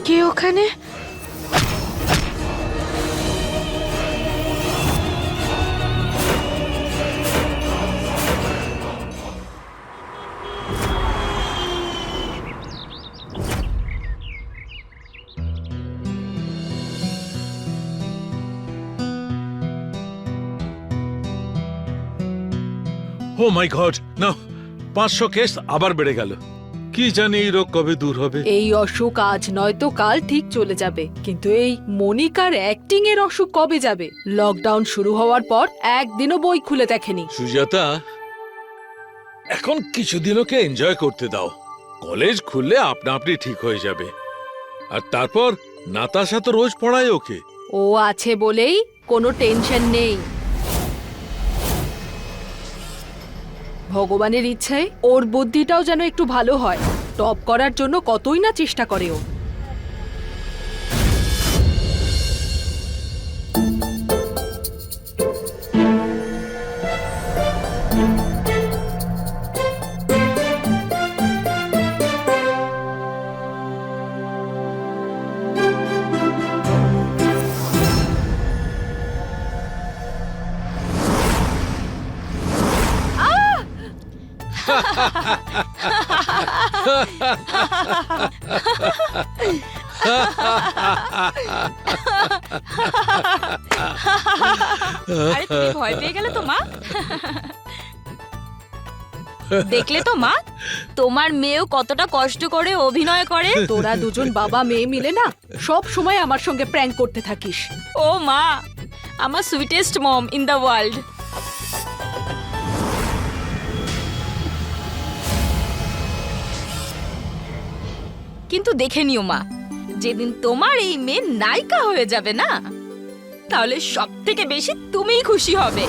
কে ওখানে? ও মাই গড, না 500 কেস আবার বেড়ে গেল। কি জানি এই রোগ কবে দূর হবে। এই অসুখ আজ নয়তো কাল ঠিক চলে যাবে, কিন্তু এই মনিকার অ্যাক্টিং এর অসুখ কবে যাবে? লকডাউন শুরু হওয়ার পর একদিনও বই খুলে দেখেনি। সুজাতা, এখন কিছুদিন ওকে এনজয় করতে দাও। কলেজ খুললে আপনা আপনি ঠিক হয়ে যাবে। আর তারপর নাতাশা তো রোজ পড়ায় ওকে। ও আছে বলেই কোনো টেনশন নেই। ভগবানের ইচ্ছায় ওর বুদ্ধিটাও যেন একটু ভালো হয়। টপ করার জন্য কতই না চেষ্টা করে ও। আরে তুমি ভয় পেয়ে গেলে তো মা? দেখলে তো মা, তোমার মেয়েও কতটা কষ্ট করে অভিনয় করে। তোরা দুজন বাবা মেয়ে মিলে না সব সময় আমার সঙ্গে প্র্যাঙ্ক করতে থাকিস। ও মা, আমার sweetest mom in the world. কিন্তু দেখে নিও মা, যেদিন তোমার এই মেয়ে নায়িকা হয়ে যাবে না, তাহলে সব থেকে বেশি তুমিই খুশি হবে।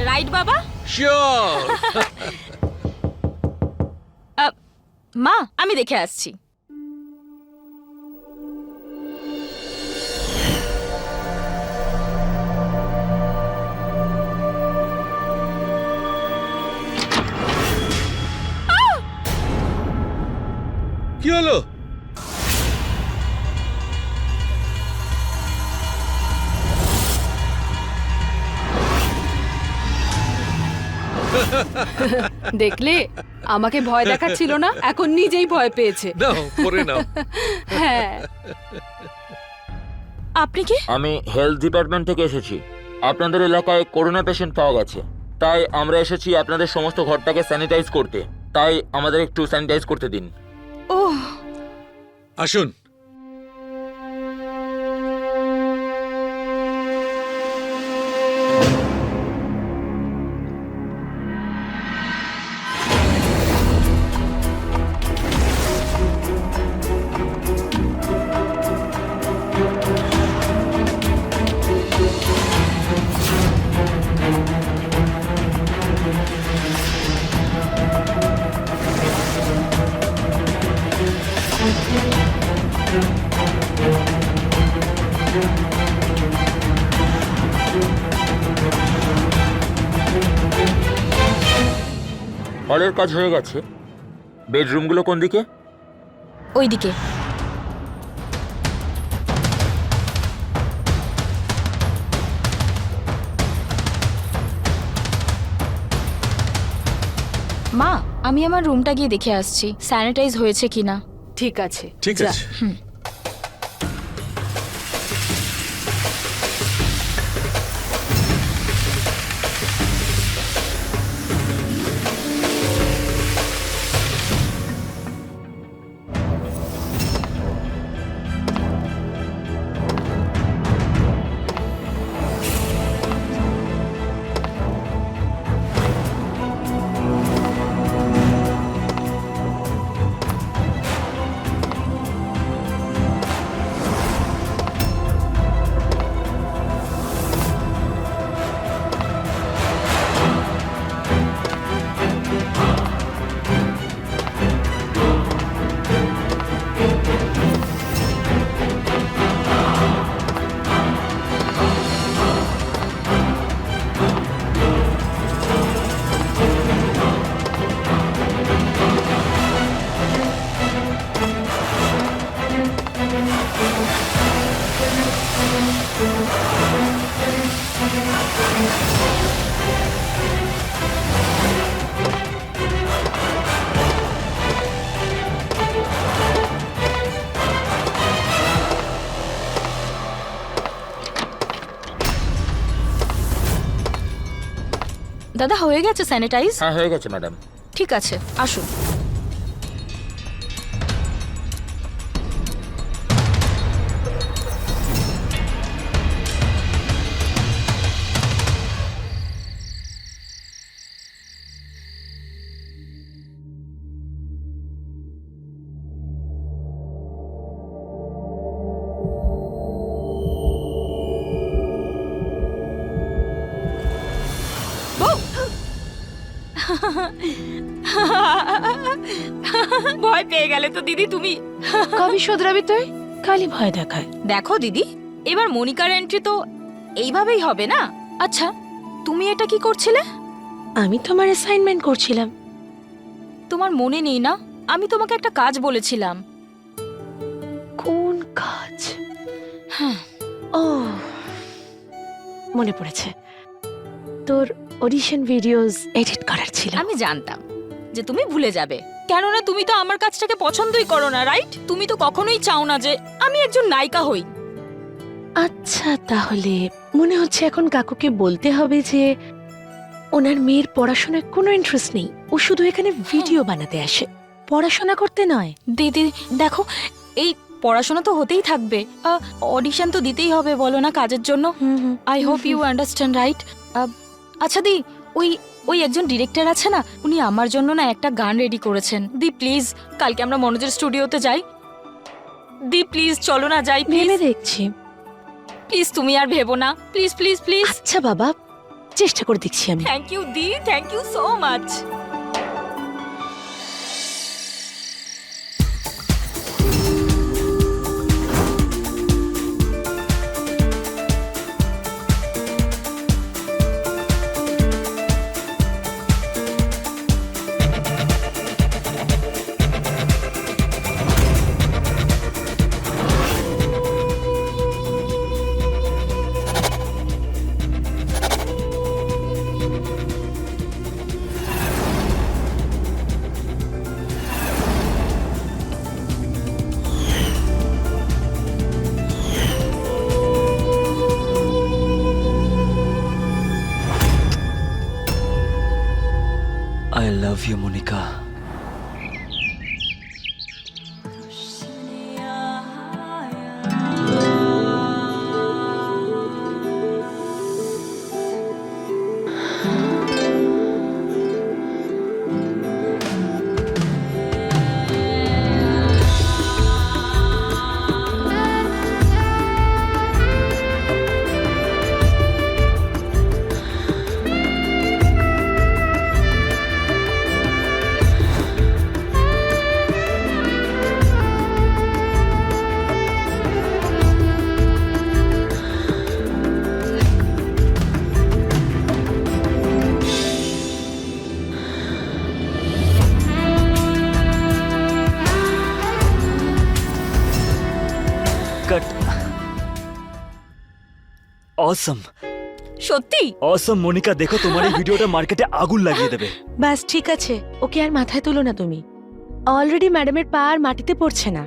রাইট বাবা? শিওর। মা, আমি দেখে আসছি। কি হলো? দেখলে, আমাকে ভয় দেখাচ্ছিল না, এখন নিজেই ভয় পেয়েছে। নাও পরে নাও। হ্যাঁ। আপনি কি? আমি হেলথ ডিপার্টমেন্ট থেকে এসেছি। আপনাদের এলাকায় করোনা পেশেন্ট পাওয়া গেছে, তাই আমরা এসেছি আপনাদের সমস্ত ঘরটাকে স্যানিটাইজ করতে। তাই আমাদের একটু স্যানিটাইজ করতে দিন। ওহ, আসুন। হলের কাজ হয়ে গেছে। বেডরুমগুলো কোন দিকে? ওইদিকে। মা, আমি আমার রুমটা গিয়ে দেখে আসছি স্যানিটাইজ হয়েছে কিনা। ঠিক আছে, ঠিক যা। আছে। দাদা হয়ে গেছে স্যানিটাইজ? হ্যাঁ হয়ে গেছে ম্যাডাম। ঠিক আছে, আসুন। ভয় পেয়ে গেলে তো দিদি তুমি। কবে শোধরাবি তুই? খালি ভয় দেখায়। দেখো দিদি, এবার মনিকার এন্ট্রি তো এইভাবেই হবে না। আচ্ছা, তুমি এটা কি করছিলে? আমি তোমার অ্যাসাইনমেন্ট করছিলাম। তোমার মনে নেই না, আমি তোমাকে একটা কাজ বলেছিলাম। কোন কাজ? হ্যাঁ। ও, মনে পড়েছে। তোর অডিশন ভিডিওস এডিট করার ছিল। আমি জানতাম যে তুমি ভুলে যাবে, কেননা তুমি তো আমার কাজটাকে পছন্দই করো না, রাইট? তুমি তো কখনোই চাও না যে আমি একজন নায়িকা হই। আচ্ছা, তাহলে মনে হচ্ছে এখন কাকুকে বলতে হবে যে ওনার মেয়ের পড়াশোনায় কোনো ইন্টারেস্ট নেই, ও শুধু এখানে ভিডিও বানাতে আসে, পড়াশোনা করতে নয়। দিদি দেখো, এই পড়াশোনা তো হতেই থাকবে, অডিশন তো দিতেই হবে বলো না কাজের জন্য। I hope you understand, right? আচ্ছা দি, ওই ওই একজন ডিরেক্টর আছে না, উনি আমার জন্য না একটা গান রেডি করেছেন। দি প্লিজ, কালকে আমরা মনোজের স্টুডিওতে যাই। দি প্লিজ চলো না, যাই প্লিজ। ভেবে দেখছি। প্লিজ তুমি আর ভেবো না, প্লিজ প্লিজ প্লিজ। আচ্ছা বাবা, চেষ্টা করে দেখছি আমি। থ্যাংক ইউ দি, thank you so much. I love you, Monica. Cut. Awesome. সত্যি? Awesome, মোনিকা, দেখো তোমার এই ভিডিওটা মার্কেটে আগুন লাগিয়ে দেবে। বাস ঠিক আছে, ওকে আর মাথায় তুলো না তুমি। অলরেডি ম্যাডামের পা আর মাটিতে পড়ছে না।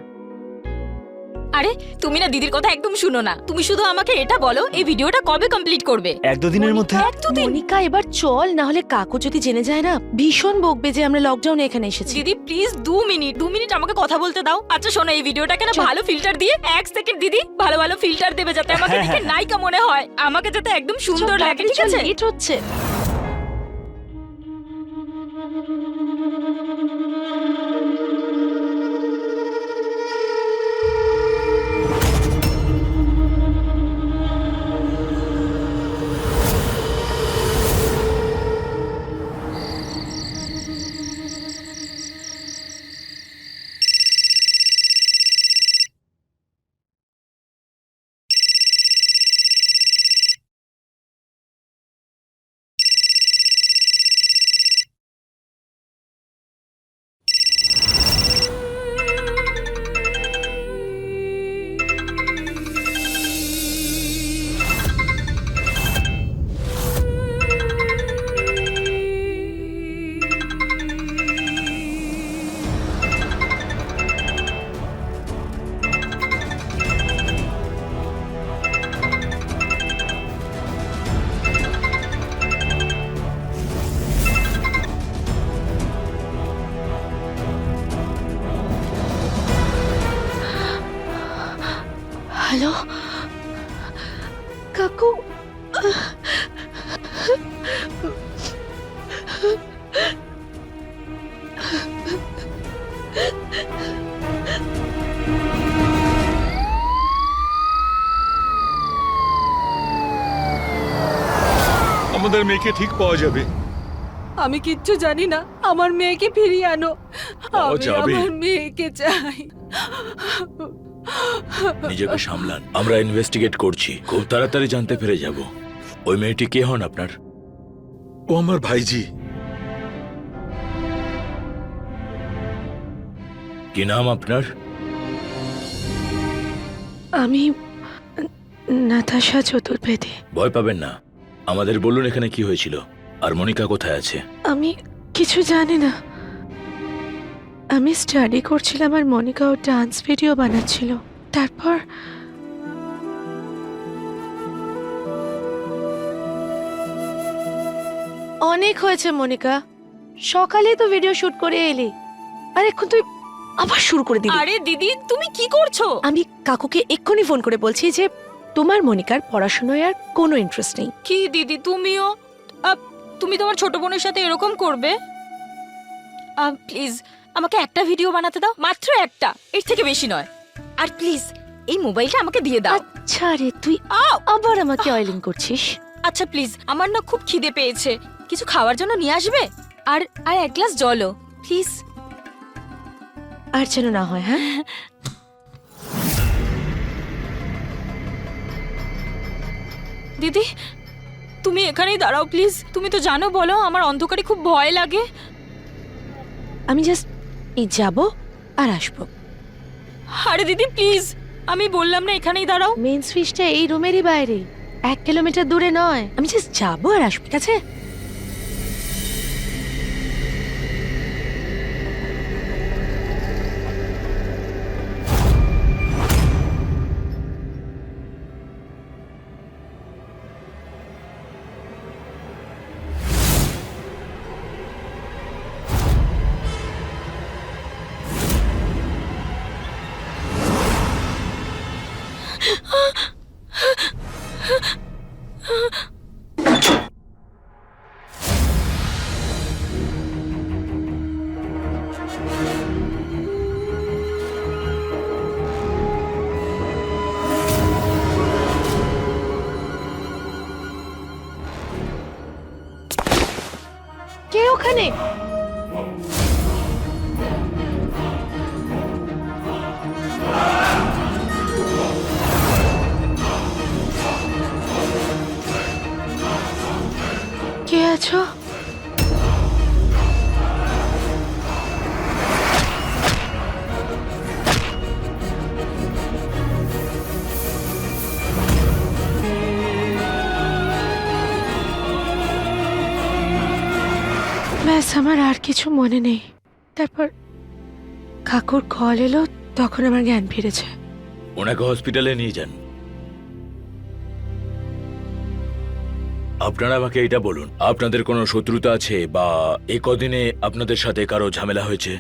আরে তুমি না দিদির কথা একদম শুনো না, তুমি শুধু আমাকে এটা বলো এই ভিডিওটা কবে কমপ্লিট করবে? 1-2 দিনের মধ্যে। এক দুদিন? মনিকা এবার চল, না হলে কাকু যদি জেনে যায় না ভীষণ বকবে যে আমরা লকডাউনে এখানে এসেছি। দিদি প্লিজ 2 মিনিট আমাকে কথা বলতে দাও। আচ্ছা শোনো, এই ভিডিওটাকে না চল। ভালো ফিল্টার দিয়ে 1 সেকেন্ড দিদি ভালো ভালো ফিল্টার দেবে যাতে আমাকে হ্যাঁ, দেখে হ্যাঁ। নায়িকা মনে হয়, আমাকে যাতে একদম সুন্দর লাগে, ঠিক আছে? লেট হচ্ছে। হ্যালো কাকু, আমাদের মেয়েকে ঠিক পাওয়া যাবে। আমি কিচ্ছু জানি না, আমার মেয়েকে ফিরিয়ে আনো। পাওয়া আমি যাবে। আমার মেয়েকে চাই। নিজেকে সামলান, আমরা ইনভেস্টিগেট করছি, খুব তাড়াতাড়ি জানতে পেরে যাব। ওই মেয়েটি কে হন আপনার? ও আমার ভাইজি। কি নাম আপনার? আমি নাতাশা চতুর্বেদী। ভয় পাবেন না, আমাদের বলুন এখানে কি হয়েছিল, আর মনিকা কোথায় আছে? আমি কিছু জানি না। আমি স্টাডি করছিলাম আর মনিকাও ডান্স ভিডিও বানাচ্ছিল। তারপর অনেক হয়েছে মনিকা, সকালে তো ভিডিও শুট করে এলি, আর এখন তুই আবার শুরু করে দিলি। আরে দিদি তুমি কি করছো? আমি কাকুকে এক্ষুনি ফোন করে বলছি যে তোমার মনিকার পড়াশোনায় আর কোনো ইন্টারেস্ট নেই। কি দিদি তুমিও তুমি তোমার ছোট বোনের সাথে এরকম করবে? প্লিজ আমাকে একটা ভিডিও বানাতে দাও, মাত্র একটা, এর থেকে বেশি নয়। আর প্লিজ এই মোবাইলটা আমাকে দিয়ে দাও। আচ্ছা রে, তুই আবার আমাকে অয়েলিং করছিস। আচ্ছা প্লিজ, আমার না খুব খিদে পেয়েছে, কিছু খাওয়ার জন্য নিয়ে আসবে? আর আর এক গ্লাস জলও প্লিজ। আর যেন না হয়। হ্যাঁ, দিদি তুমি এখানেই দাঁড়াও প্লিজ। তুমি তো জানো, বলো আমার অন্ধকারে খুব ভয় লাগে। আমি জাস্ট এই যাব আর আসবো। আরে দিদি প্লিজ, আমি বললাম না এখানেই দাঁড়াও। মেন সুইচটা এই রুমেরই বাইরে, 1 কিলোমিটার দূরে নয়। আমি জাস্ট যাবো আর আসবো, ঠিক আছে? কে ওখানে? কে আছো? ব্যাস, আমার আর কিছু মনে নেই। তারপর কাকুর কল এলো, তখন আমার জ্ঞান ফিরেছে। ওনাকে হসপিটালে নিয়ে যান। আপনারা আমাকে এটা বলুন, আপনাদের কোনো শত্রুতা আছে বা এই কদিনে আপনাদের সাথে কারো ঝামেলা হয়েছে?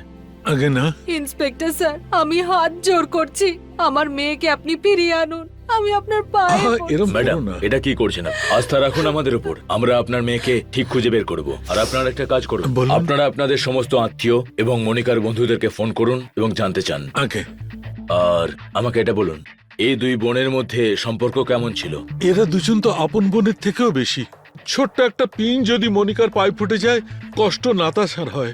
আগে না। ইন্সপেক্টর স্যার, আমি হাত জোর করছি, আমার মেয়েকে আপনি ফিরিয়ে আনুন। আমি আপনার পায়ে আহা, পড়ছি। এরম ম্যাডাম, করো না। এটা কি করছেন? আস্থা রাখুন আমাদের উপর, আমরা আপনার মেয়েকে ঠিক খুঁজে বের করব। আর আপনারা একটা কাজ করুন, বলুন। আপনারা আপনাদের সমস্ত আত্মীয় এবং মনিকার বন্ধুদেরকে ফোন করুন এবং জানতে চান। আগে আর আমাকে এটা বলুন, এই দুই বোনের মধ্যে সম্পর্ক কেমন ছিল? এরা দুজন তো আপন বোনের থেকেও বেশি। ছোট্ট একটা পিন যদি মনিকার পায়ে ফুটে যায়, কষ্ট নাতাশার হয়।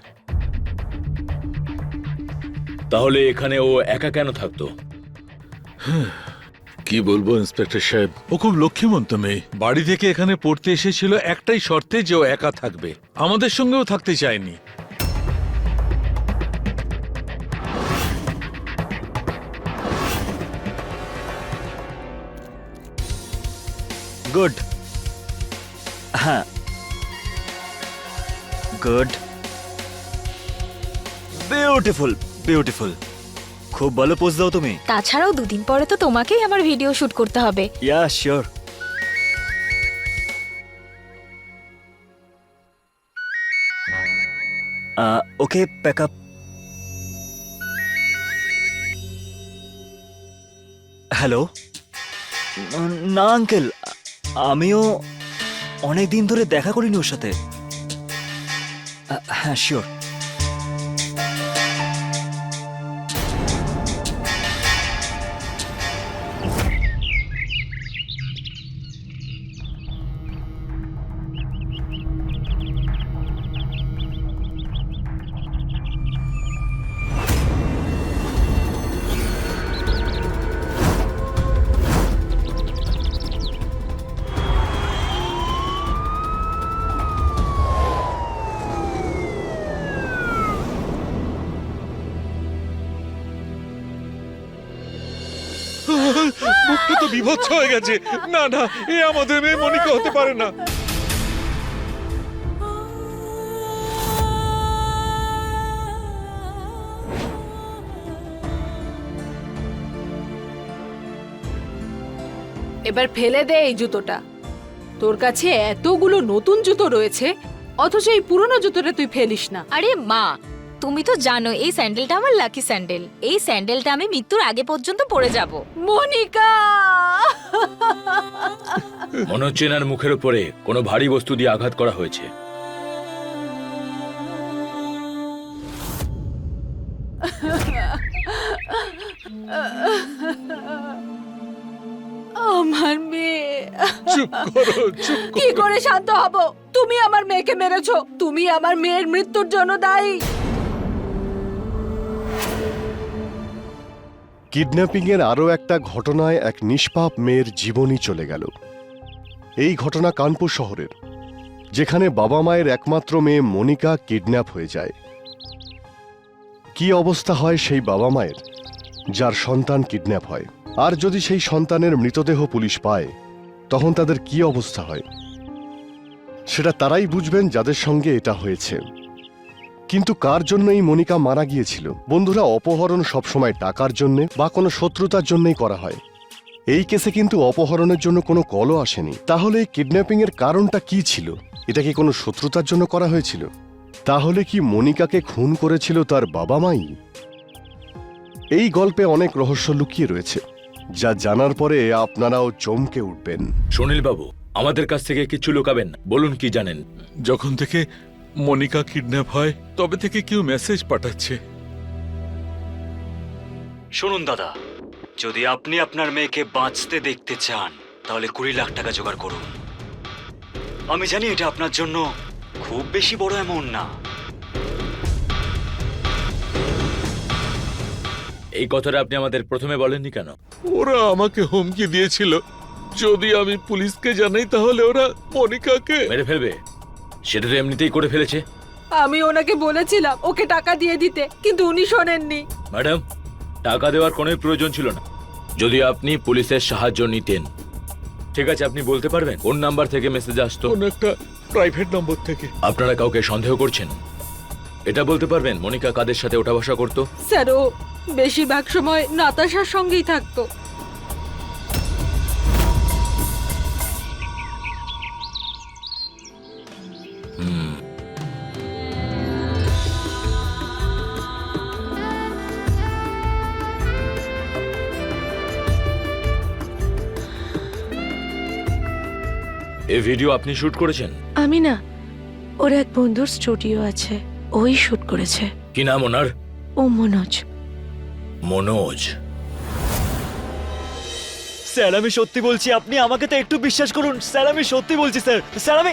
তাহলে এখানে ও একা কেন থাকতো? কি বলবো ইন্সপেক্টর সাহেব, ও খুব লক্ষ্মীমন্ত মেয়ে। বাড়ি থেকে এখানে পড়তে এসেছিল একটাই শর্তে, যে ও একা থাকবে, আমাদের সঙ্গেও থাকতে চায়নি। গুড। হ্যাঁ, গুড, বিউটিফুল বিউটিফুল। খুব ভালো পোজ দাও তুমি। তাছাড়াও দুদিন পরে তো তোমাকেই আমার ভিডিও শুট করতে হবে। Yeah sure. Okay, pack up. Hello, না আঙ্কেল, আমিও অনেক দিন ধরে দেখা করিনি ওর সাথে। হ্যাঁ শিওর। মুখটা তো বিভৎস হয়ে গেছে। না না, এ আমাদের মেয়ে মনিকা হতে পারে না। এবার ফেলে দে এই জুতোটা। তোর কাছে এতগুলো নতুন জুতো রয়েছে, অথচ এই পুরনো জুতোটা তুই ফেলিস না। আরে মা, তুমি তো জানো এই স্যান্ডেলটা আমার লাকি স্যান্ডেল। এই স্যান্ডেলটা আমি মৃত্যুর আগে পর্যন্ত পরে যাব। মনিকা! মনে হচ্ছে এনার মুখের উপরে কোনো ভারী বস্তু দিয়ে আঘাত করা হয়েছে। আমার মেয়ে। চুপ করো, চুপ কি করো। করে শান্ত হব? তুমি আমার মেয়েকে মেরেছো, তুমি আমার মেয়ের মৃত্যুর জন্য দায়ী। কিডন্যাপিং এর আরও একটা ঘটনায় এক নিষ্পাপ মেয়ের জীবনই চলে গেল। এই ঘটনা কানপুর শহরের, যেখানে বাবা মায়ের একমাত্র মেয়ে মনিকা কিডন্যাপ হয়ে যায়। কি অবস্থা হয় সেই বাবা মায়ের যার সন্তান কিডন্যাপ হয়, আর যদি সেই সন্তানের মৃতদেহ পুলিশ পায় তখন তাদের কি অবস্থা হয়, সেটা তারাই বুঝবেন যাদের সঙ্গে এটা হয়েছে। কিন্তু কার জন্য এই মনিকা মারা গিয়েছিল? বন্ধুরা, অপহরণ সবসময় টাকার জন্যে বা কোনো শত্রুতার জন্যই করা হয়। এই কেসে কিন্তু অপহরণের জন্য কোনো কলও আসেনি। তাহলে এই কিডন্যাপিং এর কারণটা কি ছিল? এটা কি কোনো শত্রুতার জন্য করা হয়েছিল? তাহলে কি মনিকাকে খুন করেছিল তার বাবা মাই? এই গল্পে অনেক রহস্য লুকিয়ে রয়েছে, যা জানার পরে আপনারাও চমকে উঠবেন। সুনীল বাবু, আমাদের কাছ থেকে কিছু লুকাবেন না, বলুন কি জানেন। যখন থেকে মনিকা কিডন্যাপ হয় তবে থেকে কেউ মেসেজ পাঠাচ্ছে। শুনুন দাদা, যদি আপনি আপনার মেয়েকে বাঁচতে দেখতে চান তাহলে 20 লাখ টাকা জোগাড় করুন। আমি জানি এটা আপনার জন্য খুব বেশি বড় অ্যামাউন্ট না। এই কথাটা আপনি আমাদের প্রথমে বলেননি কেন? ওরা আমাকে হুমকি দিয়েছিল, যদি আমি পুলিশকে জানাই তাহলে ওরা মনিকাকে মেরে ফেলবে। সেটা তো এমনিতেই করে ফেলেছে। আমি ওনাকে বলেছিলাম ওকে টাকা দিয়ে দিতে, কিন্তু উনি শোনেননি। ম্যাডাম, টাকা দেওয়ার কোনো প্রয়োজন ছিল না যদি আপনি পুলিশের সাহায্য নিতেন। ঠিক আছে, আপনি বলতে পারবেন কোন নাম্বার থেকে মেসেজ আসতো? কোন একটা প্রাইভেট নম্বর থেকে। আপনারা কাউকে সন্দেহ করছেন? এটা বলতে পারবেন মনিকা কাদের সাথে ওঠা বসা করতো? স্যার, ও বেশিরভাগ সময় নাতাশার সঙ্গেই থাকতো। এই ভিডিও আপনি শুট করেছেন? আমি না, ওর এক বন্ধুর স্টুডিও আছে, ওই শুট করেছে। কি নাম ওনার? ও মনোজ। মনোজ। স্যার আমি সত্যি বলছি, আপনি আমাকে তো একটু বিশ্বাস করুন। স্যার আমি সত্যি বলছি স্যার। স্যার আমি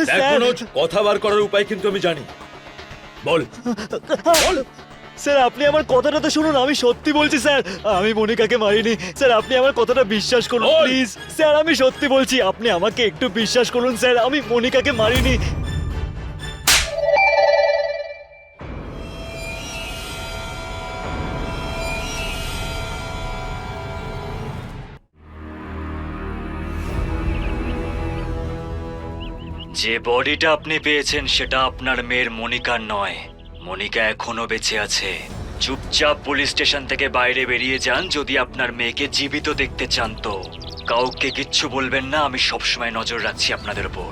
দেখ মনোজ, কথা বার করার উপায় কিন্তু আমি জানি। বল বল। স্যার আপনি আমার কথাটা তো শুনুন, আমি সত্যি বলছি স্যার, আমি মনিকাকে মারিনি। স্যার আপনি আমার কথাটা বিশ্বাস করুন বল। প্লিজ। স্যার আমি সত্যি বলছি, আপনি আমাকে একটু বিশ্বাস করুন স্যার, আমি মনিকাকে মারিনি। যে বডিটা আপনি পেয়েছেন সেটা আপনার মেয়ের মনিকার নয়। মনিকা এখনো বেঁচে আছে। চুপচাপ পুলিশ স্টেশন থেকে বাইরে বেরিয়ে যান যদি আপনার মেয়েকে জীবিত দেখতে চান। তো কাউকে কিচ্ছু বলবেন না, আমি সবসময় নজর রাখছি আপনাদের উপর।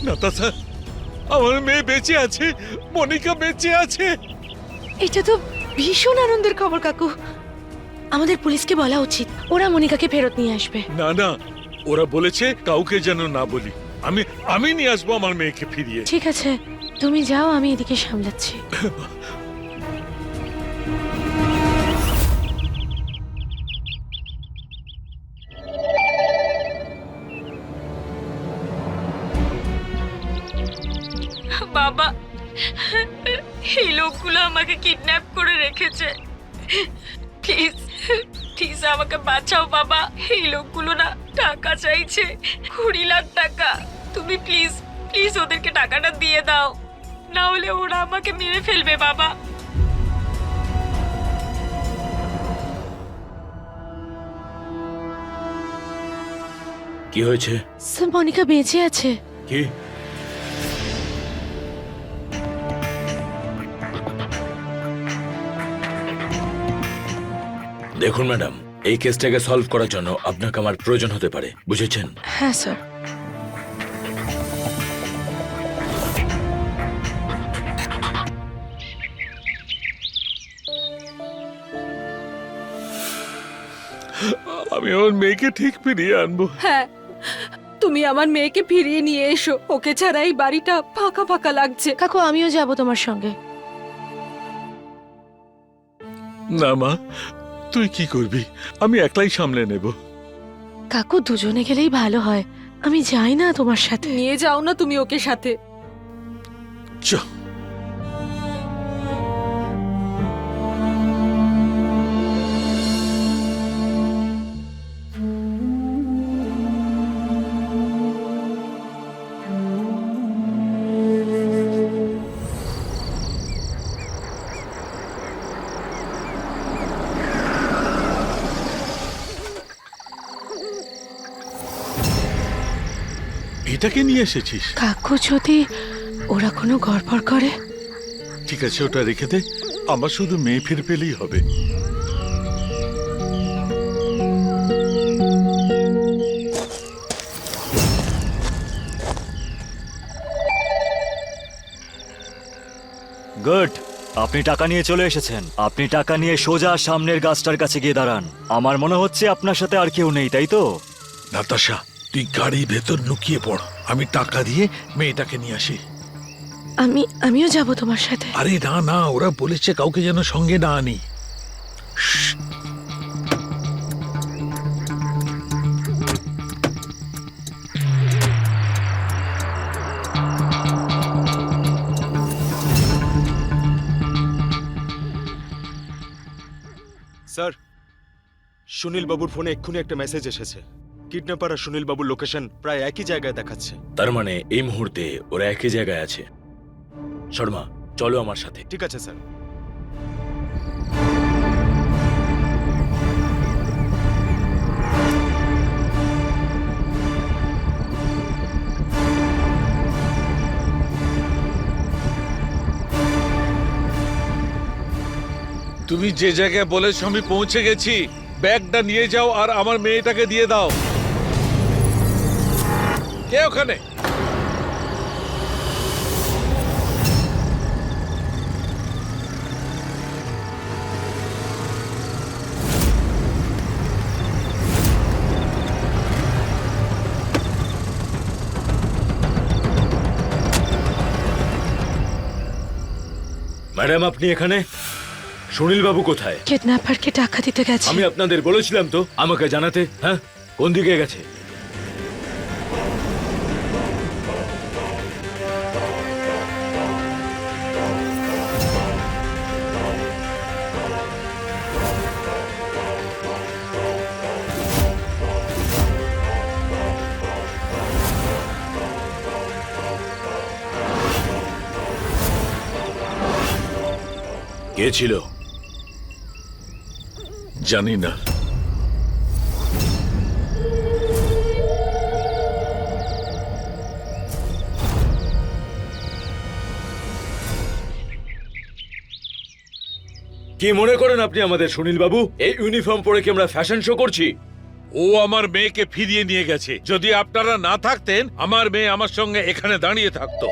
নাতাশা, আমার মেয়ে বেঁচে আছে, মনিকা বেঁচে আছে। এটা তো ভীষণ আনন্দের খবর কাকু। আমাদের পুলিশকে বলা উচিত, ওরা মনিকাকে ফেরত নিয়ে আসবে। না না, ওরা বলেছে কাউকে যেন না বলি। আমি আমি নিয়ে আসবো আমার মেয়েকে ফিরিয়ে। ঠিক আছে, তুমি যাও, আমি এদিকে সামলাচ্ছি। বাবা, এই লোকগুলো আমাকে কিডন্যাপ করে রেখেছে। প্লিজ প্লিজ আমাকে বাঁচাও বাবা। এই লোকগুলো না টাকা চাইছে, 20 লাখ টাকা। তুমি প্লিজ প্লিজ ওদেরকে টাকাটা দিয়ে দাও, না হলে ওরা আমাকে মেরে ফেলবে বাবা। কি হয়েছে? স্যার, মনিকা বেঁচে আছে। কি? দেখুন ম্যাডাম, এই কেসটাকে সলভ করার জন্য আপনাকে আমার প্রয়োজন হতে পারে, বুঝেছেন? হ্যাঁ স্যার। আমি আমার মেয়েকে ঠিক ফিরিয়ে আনবো। হ্যাঁ, তুমি আমার মেয়েকে ফিরিয়ে নিয়ে এসো। ওকে ছাড়া এই বাড়িটা ফাঁকা ফাঁকা লাগছে। কাকু, আমিও যাব তোমার সঙ্গে। না মা, তুই কি করবি? আমি একলাই সামলে নেব। কাকু, দুজনে গেলেই ভালো হয়। আমি যাই না তোমার সাথে? নিয়ে যাও না তুমি ওকে সাথে। চ। এটাকে নিয়ে এসেছিস? কাকু, যদি ওরা কোনো গড়বড় করে? ঠিক আছে, ওটা রেখে দে। আমার শুধু মেয়ে ফিরে পেলেই হবে। গুড, আপনি টাকা নিয়ে চলে এসেছেন। আপনি টাকা নিয়ে সোজা সামনের গাছটার কাছে গিয়ে দাঁড়ান। আমার মনে হচ্ছে আপনার সাথে আর কেউ নেই, তাই তো? নাতাশা, তুই গাড়ির ভেতর লুকিয়ে পড়, আমি টাকা দিয়ে মেয়েটাকে নিয়ে আসি। আমিও যাব তোমার সাথে। আরে না না, ওরা বলেছে কাউকে যেন সঙ্গে না আনি। স্যার, সুনীল বাবুর ফোনে এক্ষুনি একটা মেসেজ এসেছে। কিডন্যাপার আর সুনীল বাবুর লোকেশন প্রায় একই জায়গায় দেখাচ্ছে। তার মানে এই মুহূর্তে ওরা একই জায়গায় আছে। শর্মা, চলো আমার সাথে। ঠিক আছে স্যার। তুমি যে জায়গায় বলেছ আমি পৌঁছে গেছি। ব্যাগটা নিয়ে যাও আর আমার মেয়েটাকে দিয়ে দাও। কে ওখানে? ম্যাডাম, আপনি এখানে? সুনীল বাবু কোথায়? কিডন্যাপারকে টাকা দিতে গেছে। আমি আপনাদের বলেছিলাম তো আমাকে জানাতে। হ্যাঁ, কোন দিকে গেছে? কে ছিল? জানি না। কি মনে করেন আপনি আমাদের সুনীল বাবু? এই ইউনিফর্ম পরে কি আমরা ফ্যাশন শো করছি? ও আমার মেয়েকে ফিরিয়ে নিয়ে গেছে। যদি আপনারা না থাকতেন, আমার মেয়ে আমার সঙ্গে এখানে দাঁড়িয়ে থাকতো।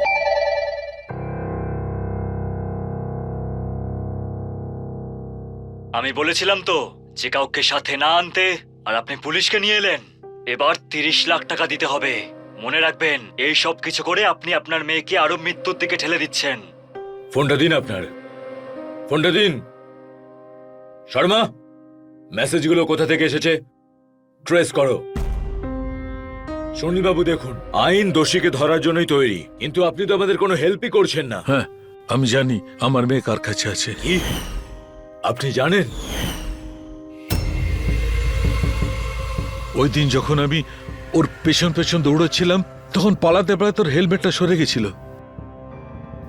আমি বলেছিলাম তো যে কাউকে সাথে না আনতে আর আপনি পুলিশকে নিয়ে এলেন। এবার 30 লাখ টাকা দিতে হবে। মনে রাখবেন, এই সব কিছু করে আপনি আপনার মেয়েকে আরো মৃত্যুর দিকে ঠেলে দিচ্ছেন। ফোনটা দিন আপনার, ফোনটা দিন। শর্মা, মেসেজগুলো কোথা থেকে এসেছে ট্রেস করো। সুনীল বাবু দেখুন, আইন দোষীকে ধরার জন্যই তৈরি, কিন্তু আপনি তো আমাদের কোনো হেল্পই করছেন না। হ্যাঁ, আমি জানি আমার মেয়ে কার কাছে আছে। কি আপনি জানেন? ওই দিন যখন আমি ওর পেছন পেছন দৌড়চ্ছিলাম, তখন পালাতে পালাতে তোর হেলমেটটা সরে গেছিল।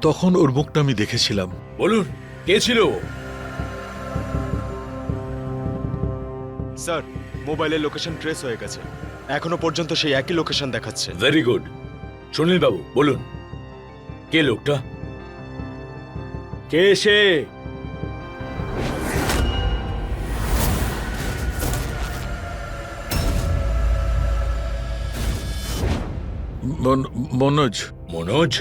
তখন ওর মুখটা আমি দেখেছিলাম। বলুন, কে ছিল ও? স্যার, মোবাইলের লোকেশন ট্রেস হয়ে গেছে। এখনো পর্যন্ত সেই একই লোকেশন দেখাচ্ছে। Very good. সুনীল বাবু বলুন, কে লোকটা? কে সে? মনোজ। মনোজ?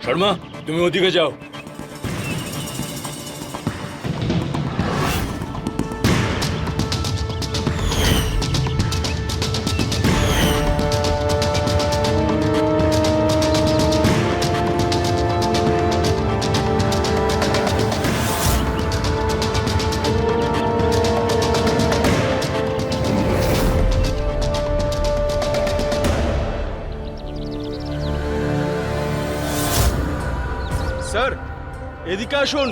শর্মা, তুমি ওদিকে যাও। স্যার, এদিকে আসুন।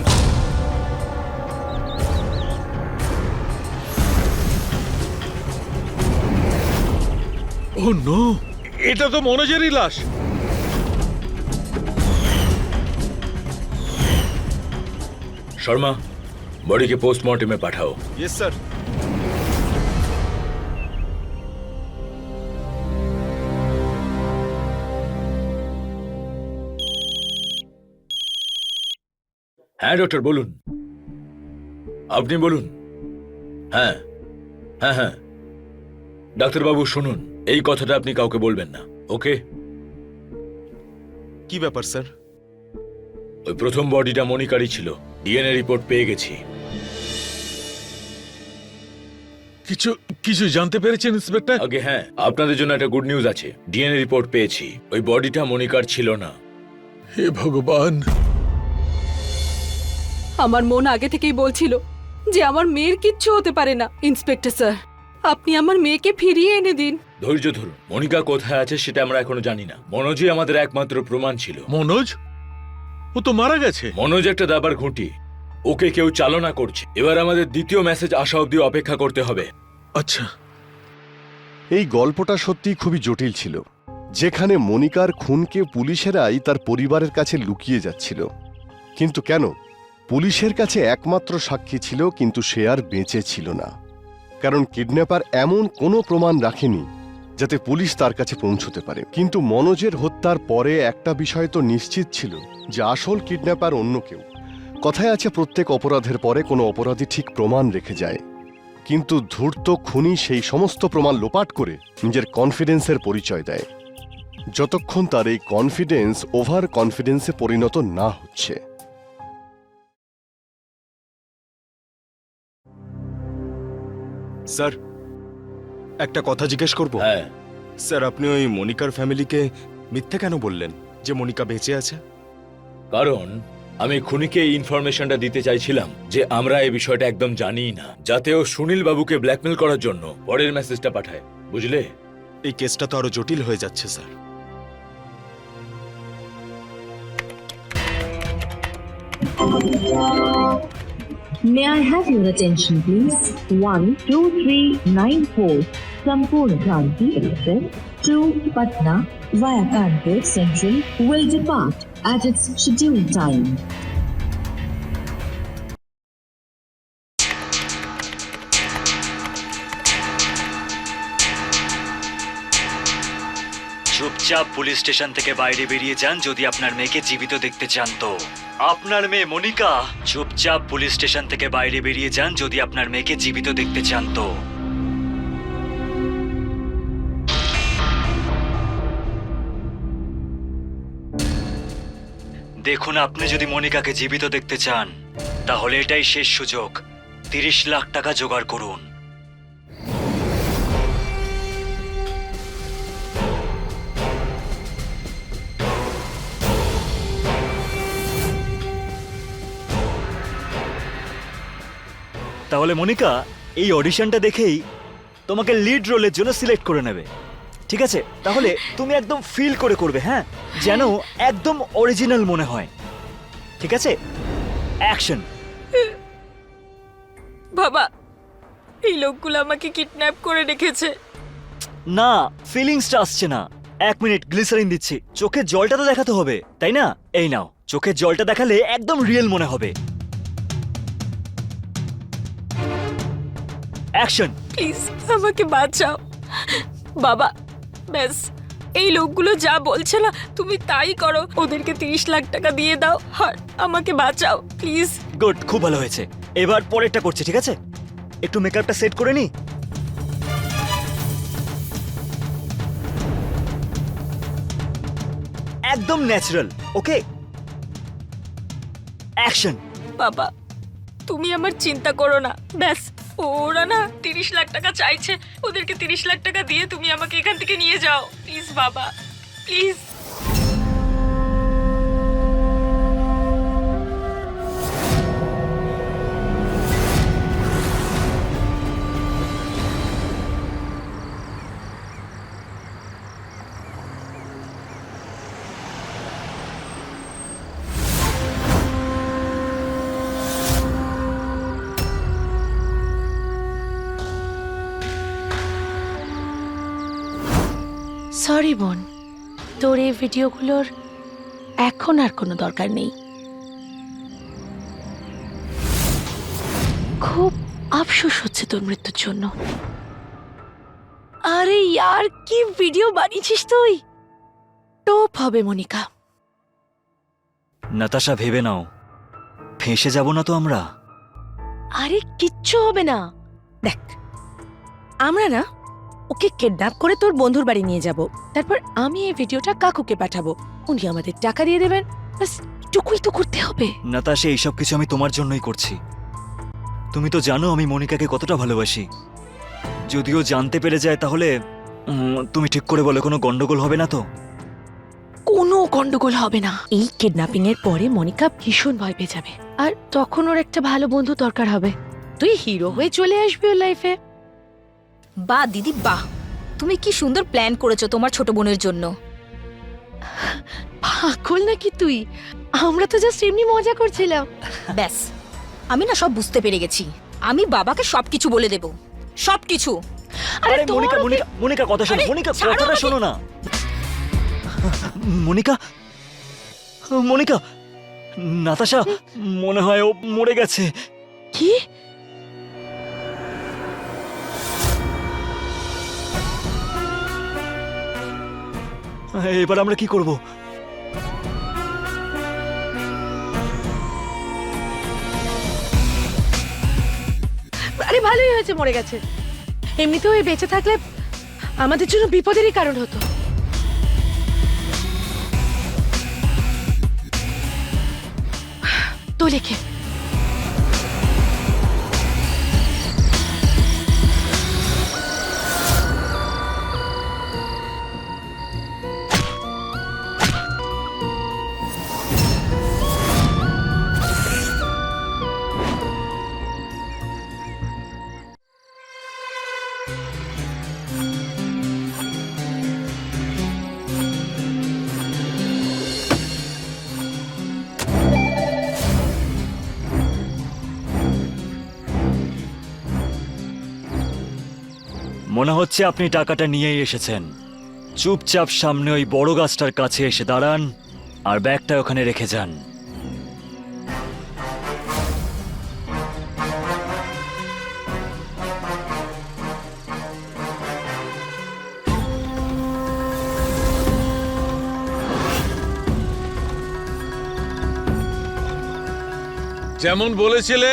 ও নো, এটা তো মনোজেরই লাশ। শর্মা, বডিকে পোস্টমর্টমে পাঠাও। Yes sir. হ্যাঁ ডক্টর, বলুন। আপনি বলুন। হ্যাঁ হ্যাঁ হ্যাঁ, ডাক্তারবাবু শুনুন, এই কথাটা আপনি কাউকে বলবেন না, ওকে? কি ব্যাপার স্যার? ওই প্রথম বডিটা মনিকারই ছিল। ডিএনএ রিপোর্ট পেয়ে গেছি। কিছু কিছু জানতে পেরেছেন ইন্সপেক্টর? আগে হ্যাঁ, আপনাদের জন্য একটা গুড নিউজ আছে। ডিএনএ রিপোর্ট পেয়েছি, ওই বডিটা মনিকার ছিল না। হে ভগবান! আমার মন আগে থেকেই বলছিল যে আমার মেয়ের কিচ্ছু হতে পারে না। ইন্সপেক্টর স্যার, আপনি আমার মেয়েকে ফিরিয়ে এনে দিন। ধৈর্য ধরুন, মনিকা কোথায় আছে সেটা আমরা এখনো জানি না। মনোজই আমাদের একমাত্র প্রমাণ ছিল। মনোজ? ও তো মারা গেছে। মনোজ একটা দাবার ঘুঁটি, ওকে কেউ চালনা করছে। এবার আমাদের দ্বিতীয় মেসেজ আসা অবধি অপেক্ষা করতে হবে। আচ্ছা, এই গল্পটা সত্যি খুবই জটিল ছিল, যেখানে মনিকার খুনকে পুলিশেরাই তার পরিবারের কাছে লুকিয়ে যাচ্ছিল। কিন্তু কেন? পুলিশের কাছে একমাত্র সাক্ষী ছিল, কিন্তু সে আর বেঁচে ছিল না। কারণ কিডন্যাপার এমন কোনো প্রমাণ রাখেনি যাতে পুলিশ তার কাছে পৌঁছতে পারে। কিন্তু মনোজের হত্যার পরে একটা বিষয় তো নিশ্চিত ছিল যে আসল কিডন্যাপার অন্য কেউ। কথায় আছে, প্রত্যেক অপরাধের পরে কোনো অপরাধী ঠিক প্রমাণ রেখে যায়। কিন্তু ধূর্ত খুনি সেই সমস্ত প্রমাণ লোপাট করে নিজের কনফিডেন্সের পরিচয় দেয়, যতক্ষণ তার এই কনফিডেন্স ওভার কনফিডেন্সে পরিণত না হচ্ছে। স্যার, একটা কথা জিজ্ঞেস করব? হ্যাঁ। স্যার, আপনি ওই মনিকার ফ্যামিলিকে মিথ্যে কেন বললেন যে মনিকা বেঁচে আছে? কারণ আমি খুনিকে এই ইনফরমেশনটা দিতে চাইছিলাম যে আমরা এই বিষয়টা একদম জানিই না, যাতে ও সুনীল বাবুকে ব্ল্যাকমেল করার জন্য পরের মেসেজটা পাঠায়, বুঝলে? এই কেসটা তো আরো জটিল হয়ে যাচ্ছে sir. May I have your attention, please? 12394 Sampurna Kranti Express to Patna via Kanpur Central will depart at its scheduled time. চুপচাপ পুলিশ স্টেশন থেকে বাইরে বেরিয়ে যান যদি আপনার মেয়েকে জীবিত দেখতে চান তো। আপনার মেয়ে মনিকা, চুপচাপ পুলিশ স্টেশন থেকে বাইরে বেরিয়ে যান যদি আপনার মেয়েকে জীবিত দেখতে চান তো। দেখুন, আপনি যদি মনিকাকে জীবিত দেখতে চান তাহলে এটাই শেষ সুযোগ। 30 লাখ টাকা জোগাড় করুন। তাহলে মনিকা, এই অডিশনটা দেখেই তোমাকে লিড রোলের জন্য সিলেক্ট করে নেবে, ঠিক আছে? তাহলে তুমি একদম ফিল করে করবে, হ্যাঁ, যেন একদম অরিজিনাল মনে হয়, ঠিক আছে? অ্যাকশন। বাবা, এই লোকগুলো আমাকে কিডন্যাপ করে রেখেছে। না, ফিলিংসটা আসছে না। 1 মিনিট, গ্লিসারিন দিচ্ছি। চোখের জলটা তো দেখাতে হবে, তাই না? এই নাও, চোখের জলটা দেখালে একদম রিয়েল মনে হবে। অ্যাকশন। প্লিজ আমাকে বাঁচাও বাবা। ব্যাস, এই লোকগুলো যা বলছে না তুমি তাই করো। ওদেরকে 30 লাখ টাকা দিয়ে দাও আর আমাকে বাঁচাও প্লিজ। গুড, খুব ভালো হয়েছে। এবার পরেরটা করছি, ঠিক আছে? একটু মেকআপটা সেট করে নি। একদম ন্যাচারাল, ওকে? অ্যাকশন। বাবা, তুমি আমার চিন্তা করো না। ব্যাস, ওরা না 30 লাখ টাকা চাইছে। ওদেরকে 30 লাখ টাকা দিয়ে তুমি আমাকে এখান থেকে নিয়ে যাও প্লিজ বাবা, প্লিজ। সরি বোন, তোর এই ভিডিওগুলোর এখন আর কোনো দরকার নেই। খুব আফসোস হচ্ছে তোর মৃত্যুর জন্য। আরে ইয়ার, কি ভিডিও বানিয়েছিস তুই! টপ হবে মনিকা। নাতাশা, ভেবে নাও, ফেঁসে যাব না তো আমরা? আরে কিচ্ছু হবে না। দেখ, আমরা না ওকে কিডন্যাপ করে তোর বন্ধুর বাড়ি নিয়ে যাব। তারপর আমি এই ভিডিওটা কাকুকে পাঠাবো, উনি আমাদের টাকা দিয়ে দেবেন। বাস টুকুই তো করতে হবে। নাতাশা, এইসব কিছু আমি তোমার জন্যই করছি। তুমি তো জানো আমি মনিকাকে কতটা ভালোবাসি। যদিও জানতে পেরে যায় তাহলে তুমি ঠিক করে বলো, কোনো গন্ডগোল হবে না তো? কোনো গন্ডগোল হবে না। এই কিডন্যাপিং এর পরে মনিকা ভীষণ ভয় পেয়ে যাবে, আর তখন ওর একটা ভালো বন্ধু দরকার হবে। তুই হিরো হয়ে চলে আসবি ওর লাইফে। বাহ দিদি বাহ, তুমি কি সুন্দর প্ল্যান করেছো তোমার ছোট বোনের জন্য। পাগল নাকি তুই? আমরা তো জাস্ট এমনি মজা করছিলাম। ব্যাস, আমি না সব বুঝতে পেরে গেছি। আমি বাবাকে সবকিছু বলে দেব, সবকিছু। আরে মনিকা, মনিকা, মনিকা, কথা শোনো। আরে, মনিকা, ছাড়ো কথাটা আমাকে। শোনো না। মনিকা, মনিকা, নাতাশা, মনে হয় ও মরে গেছে। কি? এবার আমরা কি করব? আরে ভালোই হয়েছে মরে গেছে। এমনিতেও এই বেঁচে থাকলে আমাদের জন্য বিপদেরই কারণ হতো। তো লেখে মনে হচ্ছে আপনি টাকাটা নিয়েই এসেছেন। চুপচাপ সামনে ওই বড় গাছটার কাছে এসে দাঁড়ান আর ব্যাগটা ওখানে রেখে যান। যেমন বলেছিলে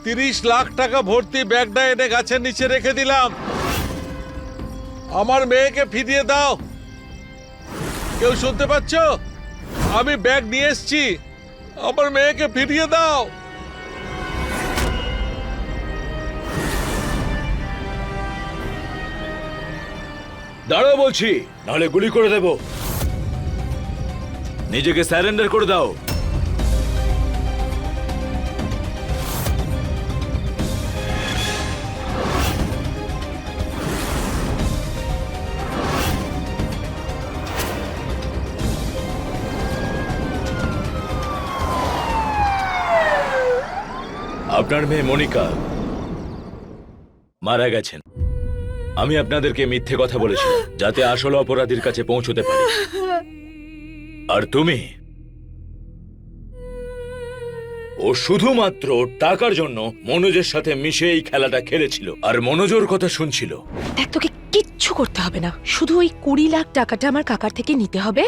30 লাখ টাকা ভর্তি ব্যাগটা এনে গাছের নিচে রেখে দিলাম। আমার মেয়েকে ফিরিয়ে দাও। কেউ শুনতে পাচ্ছ? আমি ব্যাগ নিয়ে এসেছি, আমার মেয়েকে ফিরিয়ে দাও। দাঁড়াও বলছি, নাহলে গুলি করে দেব। নিজেকে স্যারেন্ডার করে দাও। আপনার মেয়ে মনিকা মারা গেছেন। আমি আপনাদেরকে মিথ্যে কথা বলেছি যাতে আসল অপরাধীর কাছে পৌঁছতে পারি। আর তুমি, ও শুধুমাত্র টাকার জন্য মনোজের সাথে মিশে এই খেলাটা খেলেছিল আর মনোজের কথা শুনছিল। দেখ, তোকে কিচ্ছু করতে হবে না, শুধু ওই 20 লাখ টাকাটা আমার কাকার থেকে নিতে হবে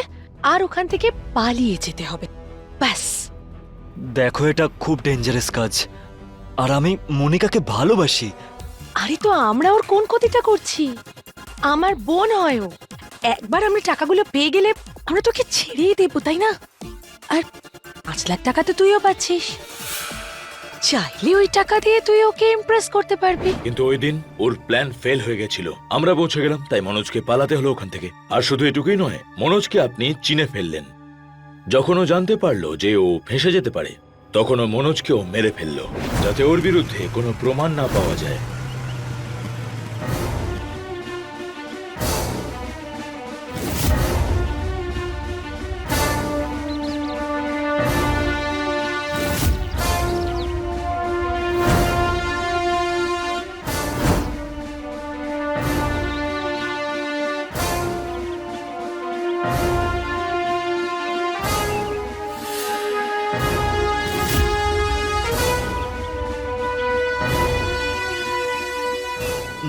আর ওখান থেকে পালিয়ে যেতে হবে, ব্যাস। দেখো, এটা খুব ডেঞ্জারাস কাজ, আর আমি মনিকাকে ভালোবাসি। আরে তো আমরা ওর কোন ক্ষতিটা করছি? আমার বোন হয় ও। একবার আমরা টাকাগুলো পেয়ে গেলে আমরা তোকে ছেড়েই দেবো, তাই না? আর 5 লাখ টাকা তো তুইও পাচ্ছিস, চাইলে ওই টাকা দিয়ে তুই ওকে ইমপ্রেস করতে পারবি। কিন্তু ওই দিন ওর প্ল্যান ফেল হয়ে গেছিল। আমরা পৌঁছে গেলাম, তাই মনোজকে পালাতে হলো ওখান থেকে। আর শুধু এটুকুই নয়, মনোজকে আপনি চিনে ফেললেন। যখন ও জানতে পারলো যে ও ফেঁসে যেতে পারে, তখন ও মনোজকেও মেরে ফেললো, যাতে ওর বিরুদ্ধে কোনো প্রমাণ না পাওয়া যায়।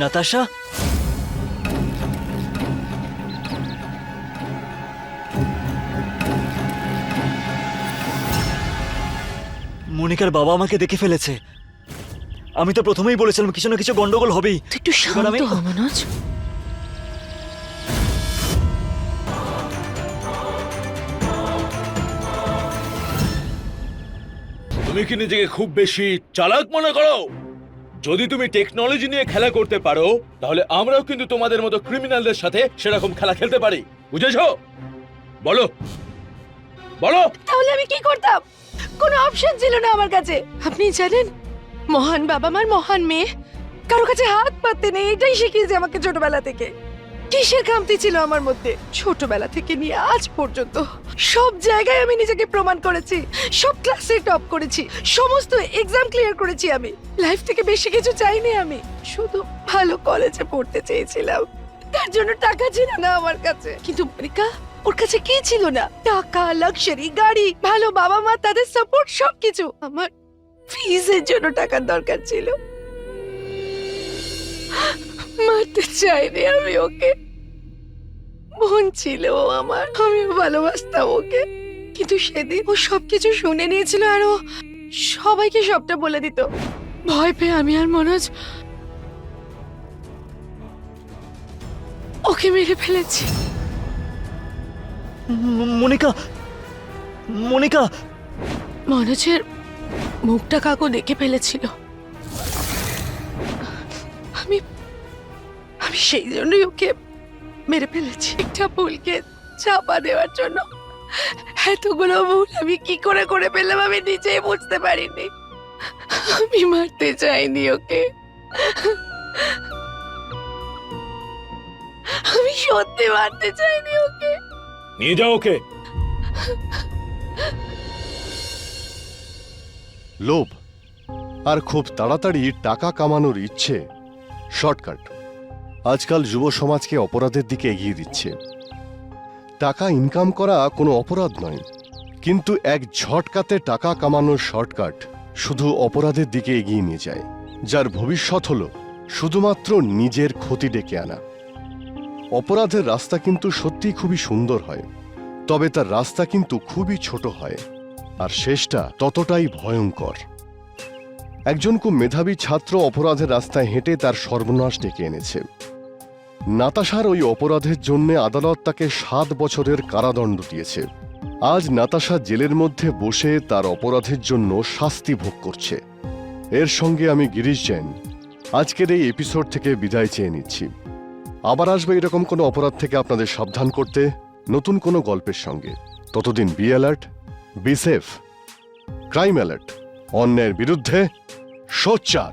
নাতাশা, মনিকার বাবা আমাকে দেখে ফেলেছে। আমি তো প্রথমেই বলেছিলাম কিছু না কিছু গন্ডগোল হবেই। তুই একটু এবার শান্ত হ, মনোজ। তুমি কি নিজেকে খুব বেশি চালাক মনে করো? যদি তুমি টেকনোলজি নিয়ে খেলা করতে পারো, তাহলে আমরাও কিন্তু তোমাদের মতো ক্রিমিনালদের সাথে সেরকম খেলা খেলতে পারি, বুঝেছো? বলো বলো। তাহলে আমি কি করতাম? কোনো অপশন ছিল না আমার কাছে। আপনি জানেন, মহান বাবা মার মহান মেয়ে, কারো কাছে হাত পাততে নেই, এটাই শিখিয়েছে আমাকে ছোটবেলা থেকে। কিসের খামতি ছিল আমার মধ্যে? ছোটবেলা থেকে নিয়ে আজ পর্যন্ত সব জায়গায় আমি নিজেকে প্রমাণ করেছি, সব ক্লাসে টপ করেছি, সমস্ত এক্সাম ক্লিয়ার করেছি। আমি লাইফ থেকে বেশি কিছু চাইনি, আমি শুধু ভালো কলেজে পড়তে চেয়েছিলাম। তার জন্য টাকা ছিল না আমার কাছে। কিন্তু মনিকা, ওর কাছে কি ছিল না? টাকা, লাক্সারি গাড়ি, ভালো বাবা মা, তাদের সাপোর্ট, সবকিছু। আমার ফিজের জন্য টাকার দরকার ছিল। মারতে চাইনি আমি ওকে, বোন ছিল ও আমার, আমিও ভালোবাসতাম ওকে। কিন্তু সেদিন ও সবকিছু শুনে নিয়েছিল আর ও সবাইকে সবটা বলে দিত। ভয় পেয়ে আমি আর মনোজ ওকে মেরে ফেলেছি। মনিকা, মনিকা, মনোজের মুখটা কাকু দেখে ফেলেছিল। আমি আমি সেই জন্যই ওকে মেরে ফেলেছি, একটা ভুলকে চাপা দেওয়ার জন্য। এতগুলো ভুল আমি কি করে করে ফেললাম আমি নিজেই বুঝতে পারিনি। আমি মারতে চাইনি ওকে, আমি সত্যি মারতে চাইনি ওকে। নিয়ে যাও ওকে। লোভ আর খুব তাড়াতাড়ি টাকা কামানোর ইচ্ছে শর্টকাট আজকাল যুব সমাজকে অপরাধের দিকে এগিয়ে দিচ্ছে। টাকা ইনকাম করা কোনো অপরাধ নয়, কিন্তু এক ঝটকাতে টাকা কামানোর শর্টকাট শুধু অপরাধের দিকে এগিয়ে নিয়ে যায়, যার ভবিষ্যৎ হলো শুধুমাত্র নিজের ক্ষতি ডেকে আনা। অপরাধের রাস্তা কিন্তু সত্যিই খুবই সুন্দর হয়, তবে তার রাস্তা কিন্তু খুবই ছোট হয়, আর শেষটা ততটাই ভয়ঙ্কর। একজন খুব মেধাবী ছাত্র অপরাধের রাস্তায় হেঁটে তার সর্বনাশ ডেকে এনেছে। নাতাশার ওই অপরাধের জন্য আদালত তাকে 7 বছরের কারাদণ্ড দিয়েছে। আজ নাতাশা জেলের মধ্যে বসে তার অপরাধের জন্য শাস্তি ভোগ করছে। এর সঙ্গে আমি গিরিশ জৈন আজকের এই এপিসোড থেকে বিদায় চেয়ে নিচ্ছি। আবার আসবে এরকম কোনো অপরাধ থেকে আপনাদের সাবধান করতে নতুন কোনো গল্পের সঙ্গে। ততদিন be alert, be safe. Crime alert, অন্যায়ের বিরুদ্ধে সোচ্চার।